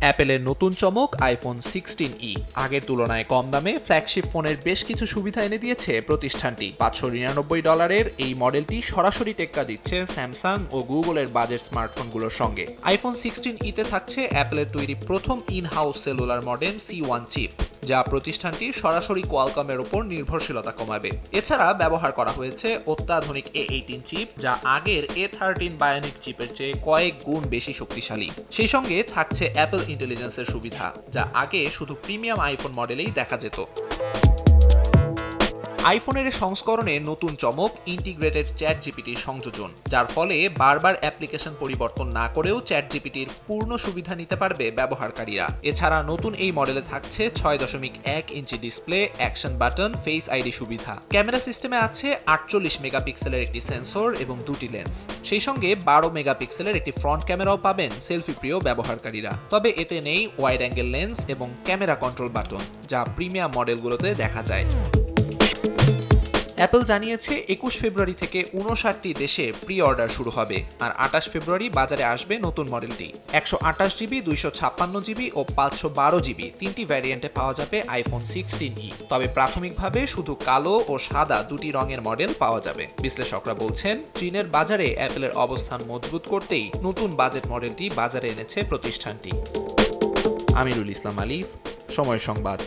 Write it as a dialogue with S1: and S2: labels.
S1: অ্যাপেলের নতুন চমক আইফোন 16e আগের তুলনায় কম দামে ফ্ল্যাগশিপ ফোনের বেশ কিছু সুবিধা এনে দিয়েছে প্রতিষ্ঠানটি। $599 এই মডেলটি সরাসরি টেক্কা দিচ্ছে স্যামসাং ও গুগলের বাজেট স্মার্টফোনগুলোর সঙ্গে। আইফোন 16e তে থাকছে অ্যাপেলের তৈরি প্রথম in house cellular modem C1 chip, যা প্রতিষ্ঠানটির সরাসরি কোয়ালকমের উপর নির্ভরশীলতা কমাবে। এছাড়া ব্যবহার করা হয়েছে অত্যাধুনিক A18 চিপ, যা আগের A13 বায়োনিক চিপের চেয়ে কয়েক গুণ বেশি শক্তিশালী। সেই সঙ্গে থাকছে অ্যাপল ইন্টেলিজেন্সের সুবিধা, যা আগে শুধু প্রিমিয়াম আইফোন মডেলেই দেখা যেত। আইফোনের সংস্করণে নতুন চমক ইন্টিগ্রেটেড চ্যাট জিপিটির সংযোজন, যার ফলে বারবার অ্যাপ্লিকেশন পরিবর্তন না করেও চ্যাট জিপিটির পূর্ণ সুবিধা নিতে পারবে ব্যবহারকারীরা। এছাড়া নতুন এই মডেলে থাকছে 6.1 inch display, action button, face ID সুবিধা। ক্যামেরা সিস্টেমে আছে 48 মেগাপিক্সেলের একটি সেন্সর এবং দুটি লেন্স। সেই সঙ্গে 12 মেগাপিক্সেলের একটি ফ্রন্ট ক্যামেরাও পাবেন সেলফি প্রিয় ব্যবহারকারীরা। তবে এতে নেই ওয়াইড অ্যাঙ্গেল লেন্স এবং ক্যামেরা কন্ট্রোল বাটন, যা প্রিমিয়াম মডেলগুলোতে দেখা যায়। অ্যাপল জানিয়েছে 21 ফেব্রুয়ারি থেকে 59টি দেশে প্রি অর্ডার শুরু হবে, আর 28 ফেব্রুয়ারি বাজারে আসবে নতুন মডেলটি। 128 জিবি, 256 জিবি ও 512 জিবি তিনটি ভ্যারিয়েন্টে পাওয়া যাবে আইফোন 16e। তবে প্রাথমিকভাবে শুধু কালো ও সাদা দুটি রঙের মডেল পাওয়া যাবে। বিশ্লেষকরা বলছেন, চীনের বাজারে অ্যাপলের অবস্থান মজবুত করতেই নতুন বাজেট মডেলটি বাজারে এনেছে প্রতিষ্ঠানটি। আমিরুল ইসলাম আলিফ, সময় সংবাদ।